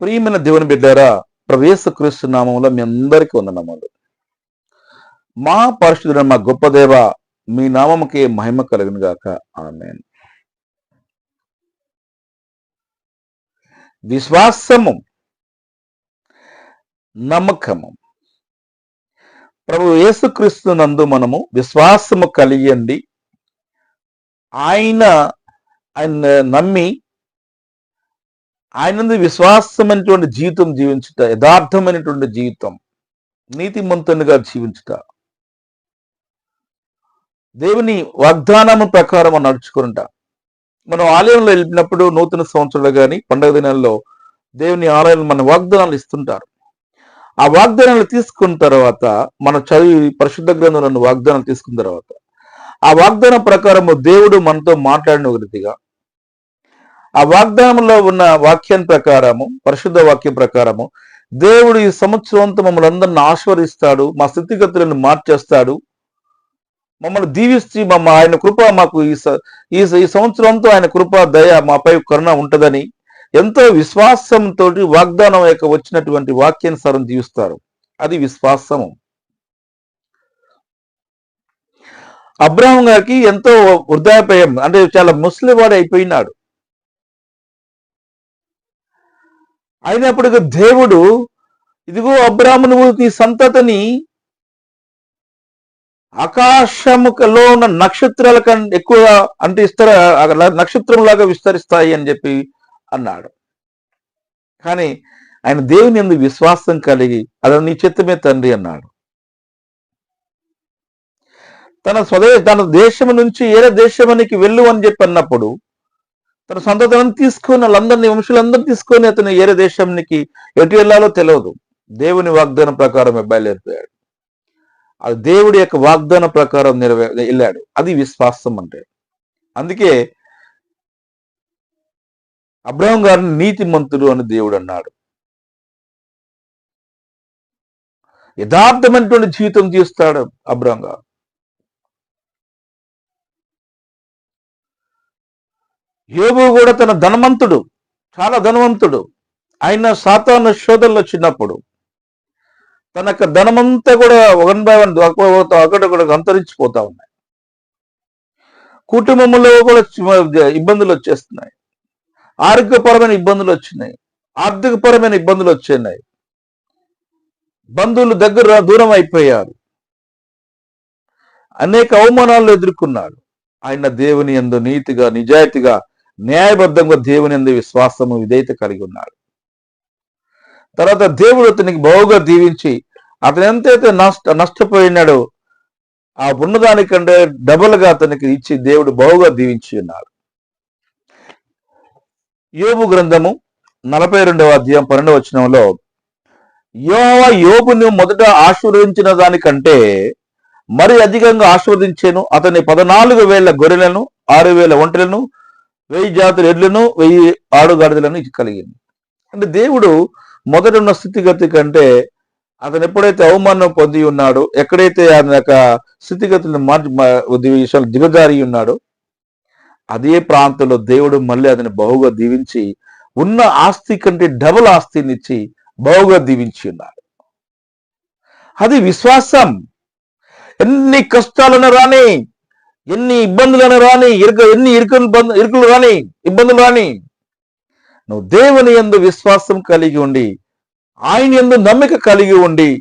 ప్రియమైన దేవుని బిడ్డారా, ప్రభు యేసుక్రీస్తు నామములో మీ అందరికీ వందనములు. మా పరిశుద్ధుడైన మా గొప్ప దేవ, మీ నామముకే మహిమ కలుగును గాక. ఆమేన్. విశ్వాసము, నమ్మకము. ప్రభు యేసుక్రీస్తు నందు మనము విశ్వాసము కలిగండి. ఆయన నమ్మి ఆయన విశ్వాసమైనటువంటి జీవితం జీవించుట, యథార్థమైనటువంటి జీవితం, నీతిమంతునిగా జీవించుట, దేవుని వాగ్దానము ప్రకారం నడుచుకుంటా. మనం ఆలయంలో వెళ్ళినప్పుడు నూతన సంవత్సరాలు కానీ పండుగ దినాల్లో దేవుని ఆలయంలో మన వాగ్దానాలు ఇస్తుంటారు. ఆ వాగ్దానాలు తీసుకున్న తర్వాత మన చదివి పరిశుద్ధ గ్రంథంలో వాగ్దానాలు తీసుకున్న తర్వాత ఆ వాగ్దానం ప్రకారము దేవుడు మనతో మాట్లాడిన ఒక రీతిగా, ఆ వాగ్దానంలో ఉన్న వాక్యం ప్రకారము, పరిశుద్ధ వాక్యం ప్రకారము దేవుడు ఈ సంవత్సరంతో మమ్మల్ని అందరిని ఆశీర్వదిస్తాడు, మా స్థితిగతులను మార్చేస్తాడు, మమ్మల్ని దీవిస్తూ ఆయన కృప మాకు ఈ సంవత్సరంతో ఆయన కృప దయ మాపై కరుణ ఉంటుందని ఎంతో విశ్వాసంతో వాగ్దానం యొక్క వచ్చినటువంటి వాక్యానుసారం జీవిస్తారు. అది విశ్వాసము. అబ్రహాం గారికి ఎంతో వృద్ధాప్యం, అంటే చాలా ముసలివాడు అయిపోయినాడు. అయినప్పటికీ దేవుడు, ఇదిగో అబ్రహాము, నువ్వు నీ సంతతిని ఆకాశములో ఉన్న నక్షత్రాల కంటే ఎక్కువ అంటే నక్షత్రంలాగా విస్తరిస్తాయి అని చెప్పి అన్నాడు. కానీ ఆయన దేవుని యందు విశ్వాసం కలిగి, అది నీ చిత్తమే తండ్రి అన్నాడు. తన దేశం నుంచి ఏరే దేశమునికి వెళ్ళు అని చెప్పి అన్నప్పుడు తన సంతతిని తీసుకొని వాళ్ళందరినీ, వంశులందరినీ తీసుకొని అతను ఏరే దేశానికి ఎటు వెళ్ళాలో తెలియదు. దేవుని వాగ్దానం ప్రకారం బయలుదేరిపోయాడు. అది దేవుడి యొక్క వాగ్దాన ప్రకారం వెళ్ళాడు. అది విశ్వాసం అంటే. అందుకే అబ్రహాం గారిని నీతిమంతుడు అని దేవుడు అన్నాడు. యథార్థమైనటువంటి జీవితం జీవిస్తాడు అబ్రహాం గారు. యోబు కూడా తన ధనవంతుడు, చాలా ధనవంతుడు. ఆయన సాతాను శోధనలు వచ్చినప్పుడు తన యొక్క ధనమంతా కూడా 1 by 1 అక్కడొక్కడ అంతరించిపోతా ఉన్నాయి. కుటుంబంలో కూడా ఇబ్బందులు వచ్చేస్తున్నాయి, ఆరోగ్యపరమైన ఇబ్బందులు వచ్చినాయి, ఆర్థికపరమైన ఇబ్బందులు వచ్చాయి, బంధువులు దగ్గర దూరం అయిపోయారు, అనేక అవమానాలు ఎదుర్కొన్నాడు. ఆయన దేవుని యందు నీతిగా, నిజాయితీగా, న్యాయబద్ధంగా దేవుని యందు విశ్వాసము, విధేయత కలిగి ఉన్నాడు. తర్వాత దేవుడు అతనికి బహుగా దీవించి, అతను ఎంతైతే నష్టపోయినాడో ఆ ఉన్నదానికంటే డబుల్గా అతనికి ఇచ్చి దేవుడు బహుగా దీవించి ఉన్నాడు. యోబు గ్రంథము 42వ అధ్యాయం 12వ వచనంలో, యెహోవా యోబును మొదట ఆశీర్వదించిన దానికంటే మరి అధికంగా ఆశీర్వదించాను. అతని 14,000 గొర్రెలను, 6,000 ఒంటెలను, 1000 జాతుల ఎడ్లను, 1000 ఆడుగాడిదలను కలిగింది. అంటే దేవుడు మొదట ఉన్న స్థితిగతి కంటే అతను ఎప్పుడైతే అవమానం పొంది ఉన్నాడో, ఎక్కడైతే ఆయన యొక్క స్థితిగతులను విషయాలు దిగజారి ఉన్నాడో, అదే ప్రాంతంలో దేవుడు మళ్ళీ అతని బహుగా దీవించి, ఉన్న ఆస్తి కంటే డబుల్ ఆస్తిని ఇచ్చి బహుగా దీవించి ఉన్నాడు. అది విశ్వాసం. ఎన్ని కష్టాలను రాని, ఎన్ని ఇబ్బందులను రాని, ఎన్ని ఇరుకులు రాని, ఇబ్బందులు రాని, నువ్వు దేవుని యందు విశ్వాసం కలిగి ఉండి, ఆయన యందు నమ్మిక కలిగి ఉండి,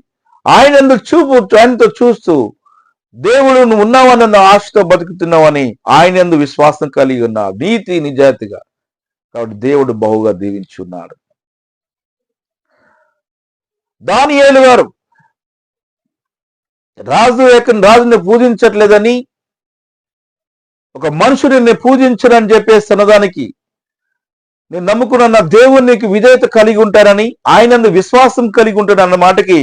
ఆయనతో చూస్తూ దేవుడు నువ్వు ఉన్నావని, నన్ను ఆశతో బతుకుతున్నావని ఆయన యందు విశ్వాసం కలిగి ఉన్నావు, నీతి నిజాయితీగా. కాబట్టి దేవుడు బహుగా దీవించి ఉన్నాడు. దానియేలు గారు రాజుని పూజించట్లేదని, ఒక మనుషుడిని పూజించడని చెప్పేసి అన్నదానికి, నేను నమ్ముకున్న నా దేవునికి విధేయత కలిగి ఉంటానని, ఆయన విశ్వాసం కలిగి ఉంటాడు అన్న మాటకి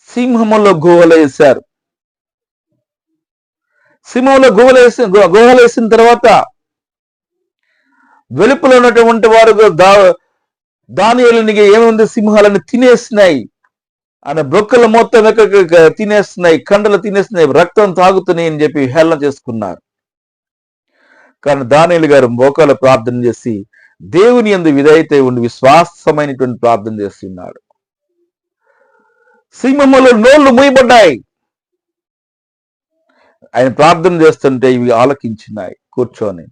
సింహంలో గుహలేశారు. సింహంలో గుహలేసిన తర్వాత వెలుపల ఉన్నటువంటి వారు దానియేలునికి ఏముంది, సింహాలను తినేసినాయి, ఆయన బ్రొక్కలు మొత్తం తినేస్తున్నాయి, కండలు తినేస్తున్నాయి, రక్తం తాగుతున్నాయి అని చెప్పి హేళన చేసుకున్నారు. కానీ దానియేలు గారు మోకాలు ప్రార్థన చేసి దేవుని యందు విధేయత ఉండి విశ్వాసమైనటువంటి ప్రార్థన చేస్తున్నాడు. సింహముల నోళ్లు మూయబడ్డాయి. ఆయన ప్రార్థన చేస్తుంటే ఇవి ఆలకించినాయి కూర్చొని.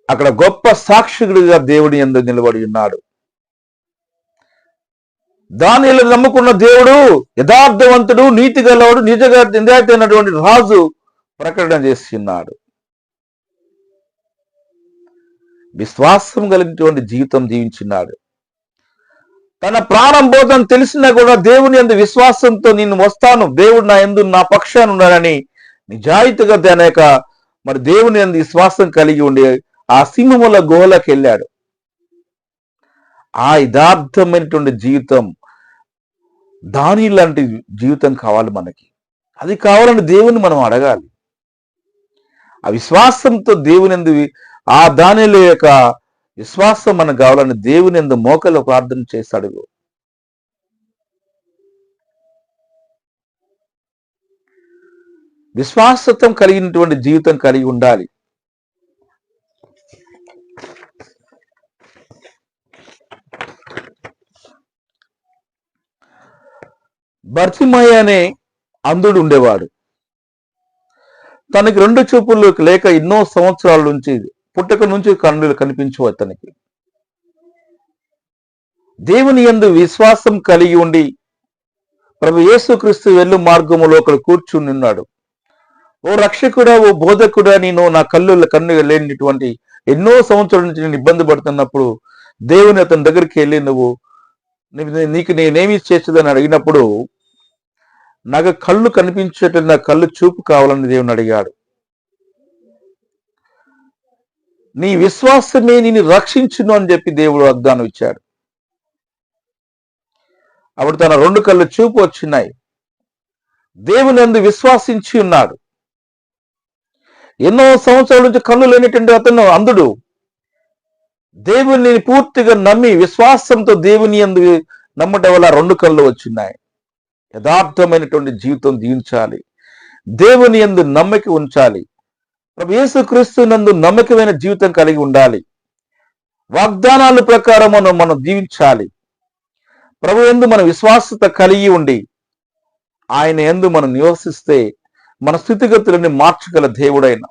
అక్కడ గొప్ప సాక్షికుడిగా దేవుని యందు నిలబడి ఉన్నాడు. దానియేలు నమ్ముకున్న దేవుడు యథార్థవంతుడు, నీతి గలవాడు, నిజాయితీ అయినటువంటి రాజు ప్రకటన చేస్తున్నాడు. విశ్వాసం కలిగినటువంటి జీవితం జీవించినాడు. తన ప్రాణం పోతం తెలిసినా కూడా దేవుని యందు విశ్వాసంతో నేను వస్తాను, దేవుడు నా యందు నా పక్షాన ఉన్నాడని నిజాయితీగా తన యొక్క మరి దేవుని యందు విశ్వాసం కలిగి ఉండి ఆ సింహముల గుహలోకి వెళ్ళాడు. ఆ యథార్థమైనటువంటి జీవితం, దానియేలు లాంటి జీవితం కావాలి మనకి. అది కావాలని దేవుని మనం అడగాలి. ఆ విశ్వాసంతో దేవుని యందు ఆ దానియేలు యొక్క విశ్వాసం మనకు కావాలని దేవుని యందు మోకలు ప్రార్థన చేస్తాడు. విశ్వాసత్వం కలిగినటువంటి జీవితం కలిగి ఉండాలి. బర్తిమయి అనే అంధుడు ఉండేవాడు. తనకి 2 చూపులు లేక ఎన్నో సంవత్సరాల నుంచి, పుట్టక నుంచి కన్నులు కనిపించవు అతనికి. దేవుని యందు విశ్వాసం కలిగి ఉండి ప్రభు యేసుక్రీస్తు వెళ్ళు మార్గములో అక్కడ కూర్చుని ఉన్నాడు. ఓ రక్షకుడా, ఓ బోధకుడా, నేను నా కన్ను లేనిటువంటి ఎన్నో సంవత్సరాల నుంచి నేను ఇబ్బంది పడుతున్నప్పుడు దేవుని అతని దగ్గరికి వెళ్ళి నీకు నేనేమి చేసేదని అడిగినప్పుడు నాకు కళ్ళు కనిపించేట నా కళ్ళు చూపు కావాలని దేవుని అడిగాడు. నీ విశ్వాసమే నిన్ను రక్షించును అని చెప్పి దేవుడు వాగ్దానం ఇచ్చాడు. అప్పుడు తన 2 కళ్ళు చూపు వచ్చినాయి. దేవుని యందు విశ్వాసించి ఉన్నాడు. ఎన్నో సంవత్సరాల నుంచి కళ్ళు లేనటువంటి అతను అంధుడు దేవుని పూర్తిగా నమ్మి విశ్వాసంతో దేవుని యందు నమ్మటం వల్ల 2 కళ్ళు వచ్చినాయి. యథార్థమైనటువంటి జీవితం జీవించాలి. దేవుని యందు నమ్మక ఉంచాలి. ప్రభు యేసుక్రీస్తు నందు నమ్మకమైన జీవితం కలిగి ఉండాలి. వాగ్దానాల ప్రకారం మనం జీవించాలి. ప్రభు యందు మన విశ్వాసత కలిగి ఉండి ఆయన యందు మనం నివసిస్తే మన స్థితిగతులని మార్చగల దేవుడైన